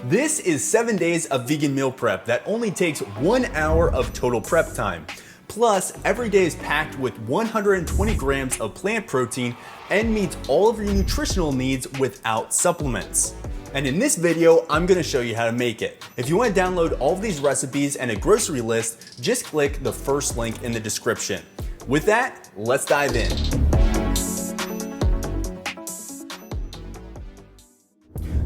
This is 7 days of vegan meal prep that only takes 1 hour of total prep time. Plus, every day is packed with 120 grams of plant protein and meets all of your nutritional needs without supplements. And in this video, I'm gonna show you how to make it. If you wanna download all of these recipes and a grocery list, just click the first link in the description. With that, let's dive in.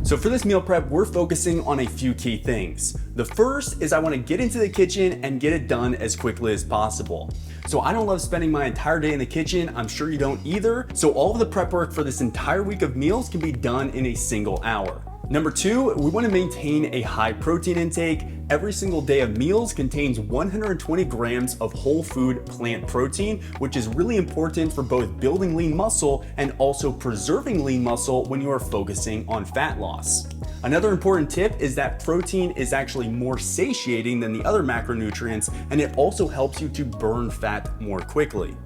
So for this meal prep, we're focusing on a few key things. The first is I wanna get into the kitchen and get it done as quickly as possible. So I don't love spending my entire day in the kitchen, I'm sure you don't either. So all of the prep work for this entire week of meals can be done in a single hour. Number two, we wanna maintain a high protein intake. Every single day of meals contains 120 grams of whole food plant protein, which is really important for both building lean muscle and also preserving lean muscle when you are focusing on fat loss. Another important tip is that protein is actually more satiating than the other macronutrients, and it also helps you to burn fat more quickly.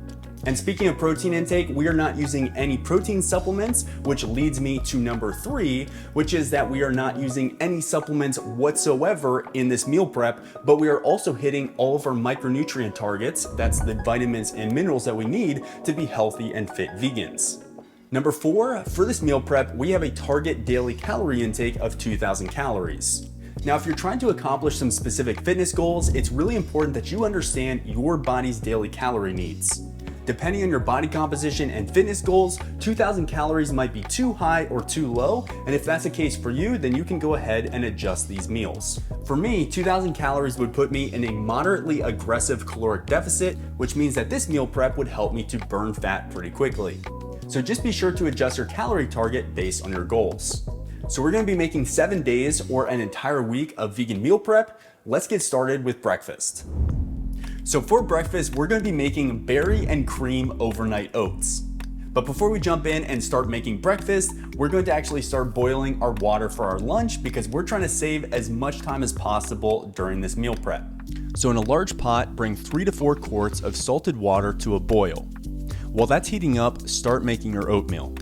And speaking of protein intake, we are not using any protein supplements, which leads me to number three, which is that we are not using any supplements whatsoever in this meal prep, but we are also hitting all of our micronutrient targets, that's the vitamins and minerals that we need to be healthy and fit vegans. Number four, for this meal prep, we have a target daily calorie intake of 2,000 calories. Now, if you're trying to accomplish some specific fitness goals, it's really important that you understand your body's daily calorie needs. Depending on your body composition and fitness goals, 2,000 calories might be too high or too low, and if that's the case for you, then you can go ahead and adjust these meals. For me, 2,000 calories would put me in a moderately aggressive caloric deficit, which means that this meal prep would help me to burn fat pretty quickly. So just be sure to adjust your calorie target based on your goals. So we're gonna be making 7 days or an entire week of vegan meal prep. Let's get started with breakfast. So for breakfast, we're gonna be making berry and cream overnight oats. But before we jump in and start making breakfast, we're going to actually start boiling our water for our lunch because we're trying to save as much time as possible during this meal prep. So in a large pot, bring 3 to 4 quarts of salted water to a boil. While that's heating up, start making your oatmeal.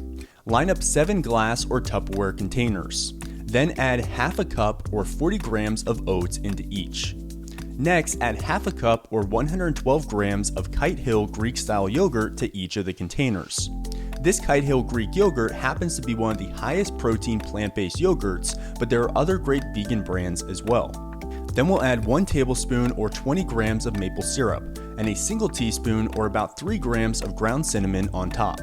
Line up 7 glass or Tupperware containers. Then add half a cup or 40 grams of oats into each. Next, add half a cup or 112 grams of Kite Hill Greek-style yogurt to each of the containers. This Kite Hill Greek yogurt happens to be one of the highest protein plant-based yogurts, but there are other great vegan brands as well. Then we'll add 1 tablespoon or 20 grams of maple syrup, and a single teaspoon or about 3 grams of ground cinnamon on top.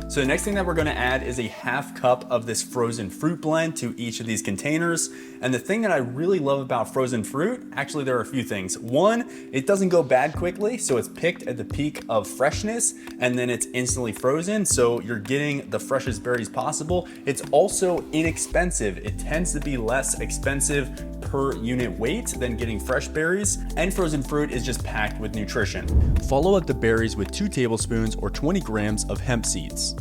So the next thing that we're gonna add is a half cup of this frozen fruit blend to each of these containers. And the thing that I really love about frozen fruit, actually there are a few things. One, it doesn't go bad quickly, so it's picked at the peak of freshness and then it's instantly frozen, so you're getting the freshest berries possible. It's also inexpensive. It tends to be less expensive per unit weight than getting fresh berries, and frozen fruit is just packed with nutrition. Follow up the berries with 2 tablespoons or 20 grams of hemp seeds.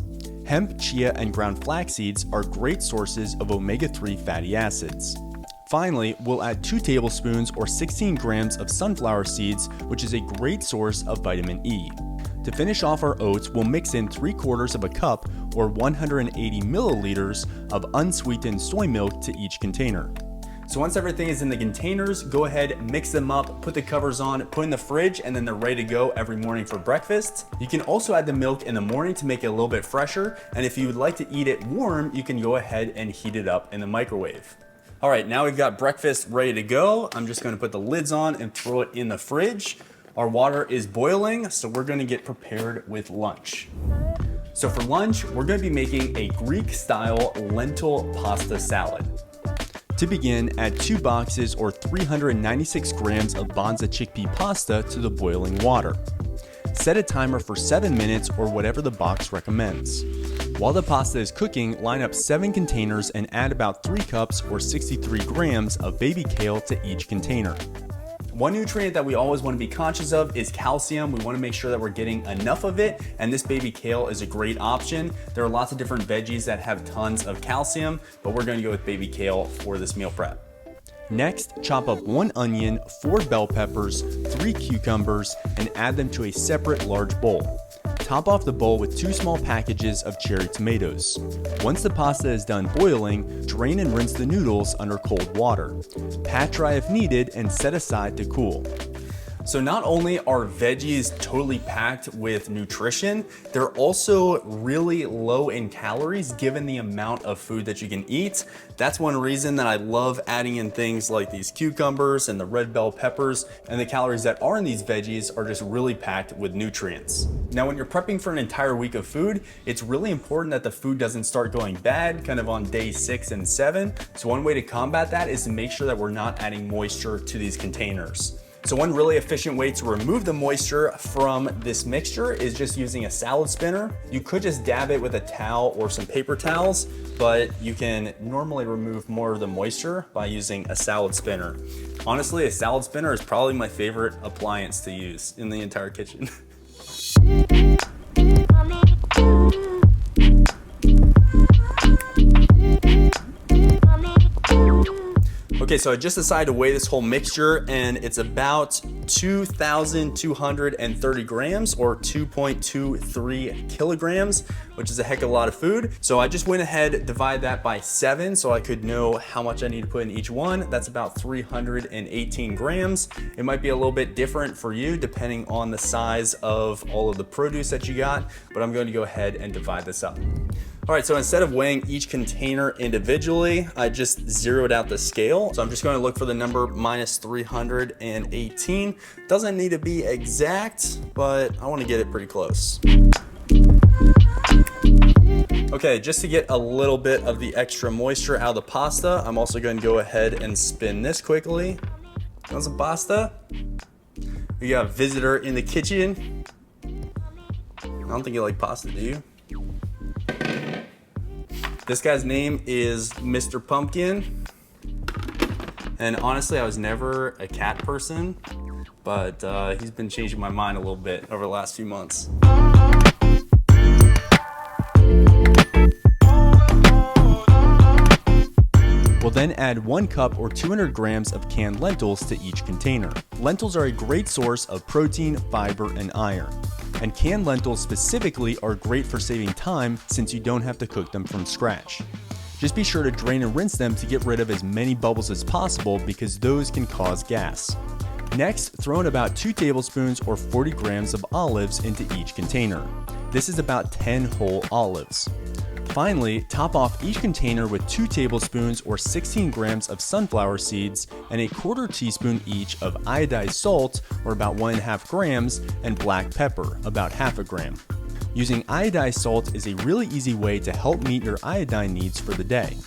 Hemp, chia, and ground flax seeds are great sources of omega-3 fatty acids. Finally, we'll add 2 tablespoons or 16 grams of sunflower seeds, which is a great source of vitamin E. To finish off our oats, we'll mix in 3/4 of a cup or 180 milliliters of unsweetened soy milk to each container. So once everything is in the containers, go ahead, mix them up, put the covers on, put in the fridge, and then they're ready to go every morning for breakfast. You can also add the milk in the morning to make it a little bit fresher, and if you would like to eat it warm, you can go ahead and heat it up in the microwave. All right, now we've got breakfast ready to go. I'm just gonna put the lids on and throw it in the fridge. Our water is boiling, so we're gonna get prepared with lunch. So for lunch, we're gonna be making a Greek-style lentil pasta salad. To begin, add 2 boxes or 396 grams of Banza chickpea pasta to the boiling water. Set a timer for 7 minutes or whatever the box recommends. While the pasta is cooking, line up 7 containers and add about 3 cups or 63 grams of baby kale to each container. One nutrient that we always want to be conscious of is calcium. We want to make sure that we're getting enough of it, and this baby kale is a great option. There are lots of different veggies that have tons of calcium, but we're going to go with baby kale for this meal prep. Next, chop up 1 onion, 4 bell peppers, 3 cucumbers, and add them to a separate large bowl. Top off the bowl with 2 small packages of cherry tomatoes. Once the pasta is done boiling, drain and rinse the noodles under cold water. Pat dry if needed and set aside to cool. So not only are veggies totally packed with nutrition, they're also really low in calories given the amount of food that you can eat. That's one reason that I love adding in things like these cucumbers and the red bell peppers, and the calories that are in these veggies are just really packed with nutrients. Now, when you're prepping for an entire week of food, it's really important that the food doesn't start going bad kind of on day 6 and 7. So one way to combat that is to make sure that we're not adding moisture to these containers. So one really efficient way to remove the moisture from this mixture is just using a salad spinner. You could just dab it with a towel or some paper towels, but you can normally remove more of the moisture by using a salad spinner. Honestly, a salad spinner is probably my favorite appliance to use in the entire kitchen. Okay, so I just decided to weigh this whole mixture, and it's about 2,230 grams or 2.23 kilograms, which is a heck of a lot of food. So I just went ahead, divided that by 7 so I could know how much I need to put in each one. That's about 318 grams. It might be a little bit different for you depending on the size of all of the produce that you got, but I'm going to go ahead and divide this up. All right, so instead of weighing each container individually, I just zeroed out the scale. So I'm just going to look for the number minus 318. Doesn't need to be exact, but I want to get it pretty close. Okay, just to get a little bit of the extra moisture out of the pasta, I'm also going to go ahead and spin this quickly. Want some pasta? We got a visitor in the kitchen. I don't think you like pasta, do you? This guy's name is Mr. Pumpkin. And honestly, I was never a cat person, but he's been changing my mind a little bit over the last few months. We'll then add 1 cup or 200 grams of canned lentils to each container. Lentils are a great source of protein, fiber, and iron. And canned lentils specifically are great for saving time since you don't have to cook them from scratch. Just be sure to drain and rinse them to get rid of as many bubbles as possible because those can cause gas. Next, throw in about 2 tablespoons or 40 grams of olives into each container. This is about 10 whole olives. Finally, top off each container with 2 tablespoons or 16 grams of sunflower seeds and a 1/4 teaspoon each of iodized salt, or about 1.5 grams, and black pepper, about 1/2 gram. Using iodized salt is a really easy way to help meet your iodine needs for the day.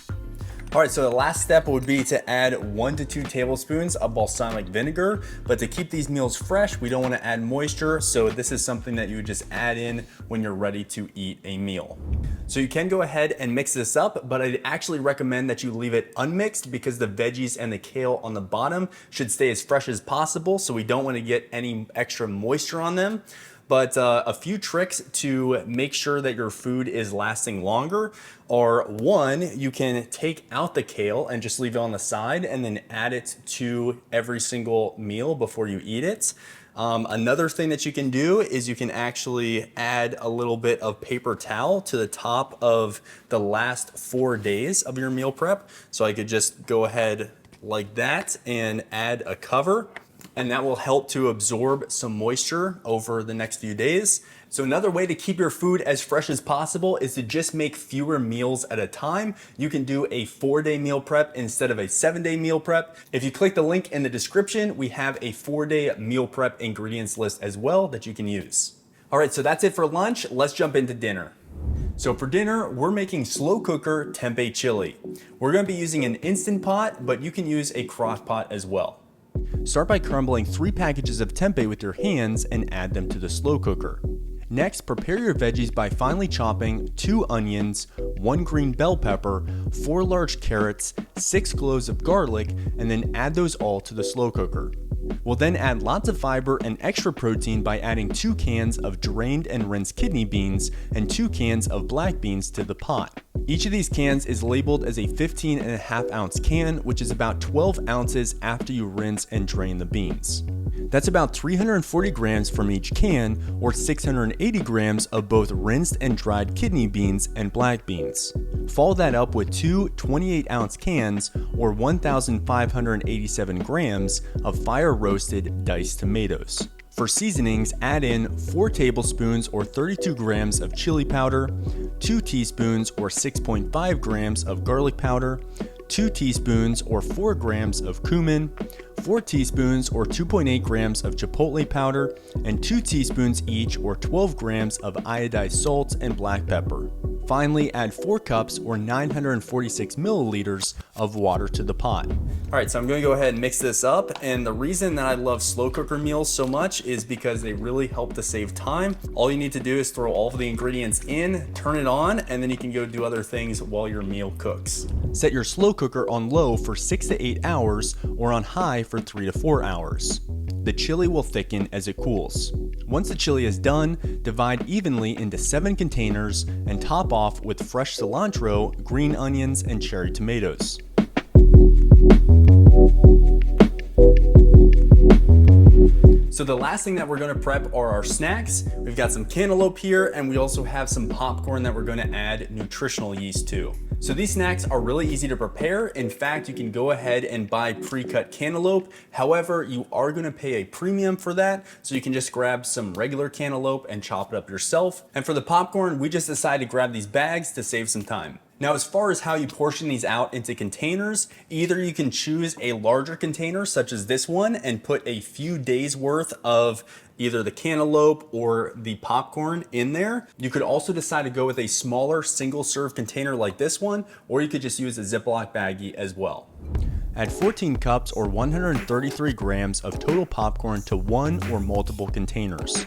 All right, so the last step would be to add 1 to 2 tablespoons of balsamic vinegar, but to keep these meals fresh, we don't want to add moisture, so this is something that you would just add in when you're ready to eat a meal. So you can go ahead and mix this up, but I'd actually recommend that you leave it unmixed because the veggies and the kale on the bottom should stay as fresh as possible, so we don't want to get any extra moisture on them. But a few tricks to make sure that your food is lasting longer are: 1, you can take out the kale and just leave it on the side and then add it to every single meal before you eat it. Another thing that you can do is you can actually add a little bit of paper towel to the top of the last 4 days of your meal prep. So I could just go ahead like that and add a cover, and that will help to absorb some moisture over the next few days. So another way to keep your food as fresh as possible is to just make fewer meals at a time. You can do a 4-day meal prep instead of a 7-day meal prep. If you click the link in the description, we have a 4-day meal prep ingredients list as well that you can use. All right, so that's it for lunch. Let's jump into dinner. So for dinner, we're making slow cooker tempeh chili. We're gonna be using an Instant Pot, but you can use a crock pot as well. Start by crumbling 3 packages of tempeh with your hands and add them to the slow cooker. Next, prepare your veggies by finely chopping 2 onions, 1 green bell pepper, 4 large carrots, 6 cloves of garlic, and then add those all to the slow cooker. We'll then add lots of fiber and extra protein by adding 2 cans of drained and rinsed kidney beans and 2 cans of black beans to the pot. Each of these cans is labeled as a 15.5 ounce can, which is about 12 ounces after you rinse and drain the beans. That's about 340 grams from each can, or 680 grams of both rinsed and dried kidney beans and black beans. Follow that up with two 28-ounce cans, or 1,587 grams of fire-roasted diced tomatoes. For seasonings, add in 4 tablespoons or 32 grams of chili powder, 2 teaspoons or 6.5 grams of garlic powder, 2 teaspoons or 4 grams of cumin, 4 teaspoons or 2.8 grams of chipotle powder, and 2 teaspoons each or 12 grams of iodized salt and black pepper. Finally, add 4 cups or 946 milliliters of water to the pot. All right, so I'm gonna go ahead and mix this up. And the reason that I love slow cooker meals so much is because they really help to save time. All you need to do is throw all of the ingredients in, turn it on, and then you can go do other things while your meal cooks. Set your slow cooker on low for 6 to 8 hours or on high for 3 to 4 hours. The chili will thicken as it cools. Once the chili is done, divide evenly into 7 containers and top off with fresh cilantro, green onions, and cherry tomatoes. So the last thing that we're gonna prep are our snacks. We've got some cantaloupe here, and we also have some popcorn that we're gonna add nutritional yeast to. So these snacks are really easy to prepare. In fact, you can go ahead and buy pre-cut cantaloupe. However, you are gonna pay a premium for that, so you can just grab some regular cantaloupe and chop it up yourself. And for the popcorn, we just decided to grab these bags to save some time. Now, as far as how you portion these out into containers, either you can choose a larger container such as this one and put a few days worth of either the cantaloupe or the popcorn in there. You could also decide to go with a smaller single serve container like this one, or you could just use a Ziploc baggie as well. Add 14 cups or 133 grams of total popcorn to one or multiple containers.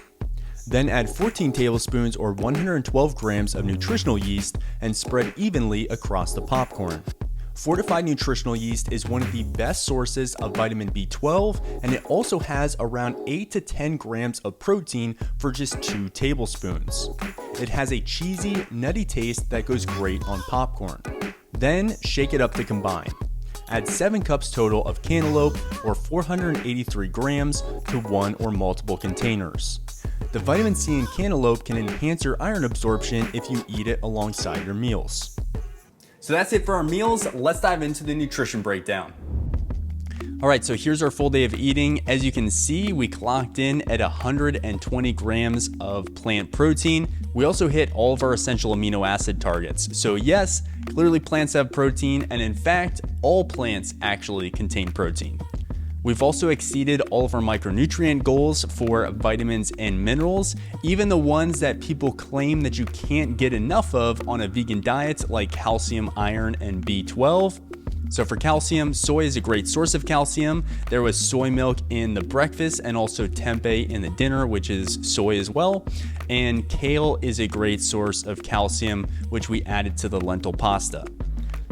Then add 14 tablespoons or 112 grams of nutritional yeast and spread evenly across the popcorn. Fortified nutritional yeast is one of the best sources of vitamin B12, and it also has around 8 to 10 grams of protein for just 2 tablespoons. It has a cheesy, nutty taste that goes great on popcorn. Then shake it up to combine. Add 7 cups total of cantaloupe or 483 grams to one or multiple containers. The vitamin C in cantaloupe can enhance your iron absorption if you eat it alongside your meals. So that's it for our meals. Let's dive into the nutrition breakdown. All right, so here's our full day of eating. As you can see, we clocked in at 120 grams of plant protein. We also hit all of our essential amino acid targets. So yes, clearly plants have protein, and in fact, all plants actually contain protein. We've also exceeded all of our micronutrient goals for vitamins and minerals, even the ones that people claim that you can't get enough of on a vegan diet, like calcium, iron, and B12. So for calcium, soy is a great source of calcium. There was soy milk in the breakfast and also tempeh in the dinner, which is soy as well. And kale is a great source of calcium, which we added to the lentil pasta.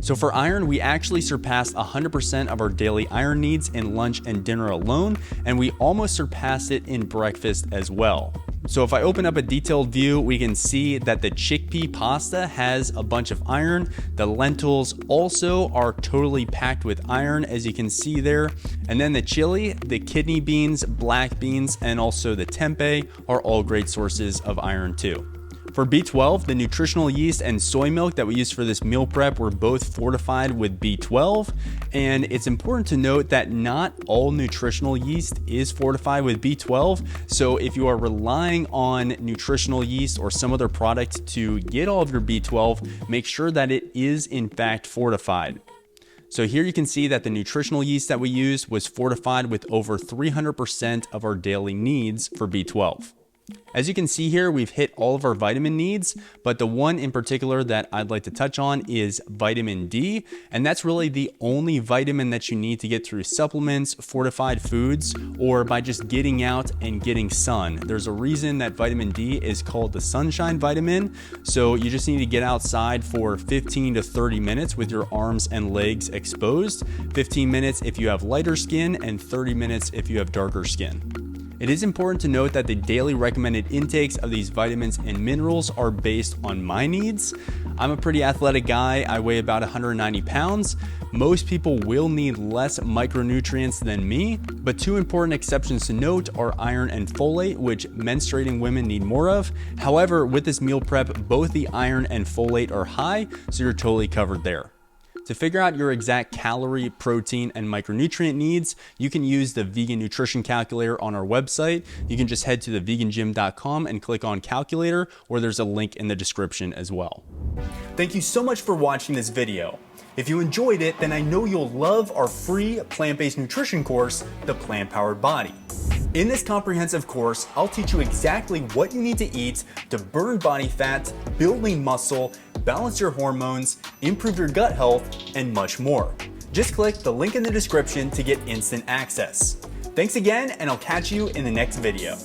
So for iron, we actually surpassed 100% of our daily iron needs in lunch and dinner alone, and we almost surpassed it in breakfast as well. So if I open up a detailed view, we can see that the chickpea pasta has a bunch of iron. The lentils also are totally packed with iron, as you can see there. And then the chili, the kidney beans, black beans, and also the tempeh are all great sources of iron too. For B12, the nutritional yeast and soy milk that we used for this meal prep were both fortified with B12. And it's important to note that not all nutritional yeast is fortified with B12. So if you are relying on nutritional yeast or some other product to get all of your B12, make sure that it is in fact fortified. So here you can see that the nutritional yeast that we used was fortified with over 300% of our daily needs for B12. As you can see here, we've hit all of our vitamin needs, but the one in particular that I'd like to touch on is vitamin D, and that's really the only vitamin that you need to get through supplements, fortified foods, or by just getting out and getting sun. There's a reason that vitamin D is called the sunshine vitamin, so you just need to get outside for 15 to 30 minutes with your arms and legs exposed, 15 minutes if you have lighter skin, and 30 minutes if you have darker skin. It is important to note that the daily recommended intakes of these vitamins and minerals are based on my needs. I'm a pretty athletic guy. I weigh about 190 pounds. Most people will need less micronutrients than me, but two important exceptions to note are iron and folate, which menstruating women need more of. However, with this meal prep, both the iron and folate are high, so you're totally covered there. To figure out your exact calorie, protein, and micronutrient needs, you can use the vegan nutrition calculator on our website. You can just head to thevegangym.com and click on calculator, or there's a link in the description as well. Thank you so much for watching this video. If you enjoyed it, then I know you'll love our free plant-based nutrition course, The Plant-Powered Body. In this comprehensive course, I'll teach you exactly what you need to eat to burn body fat, build lean muscle, balance your hormones, improve your gut health, and much more. Just click the link in the description to get instant access. Thanks again, and I'll catch you in the next video.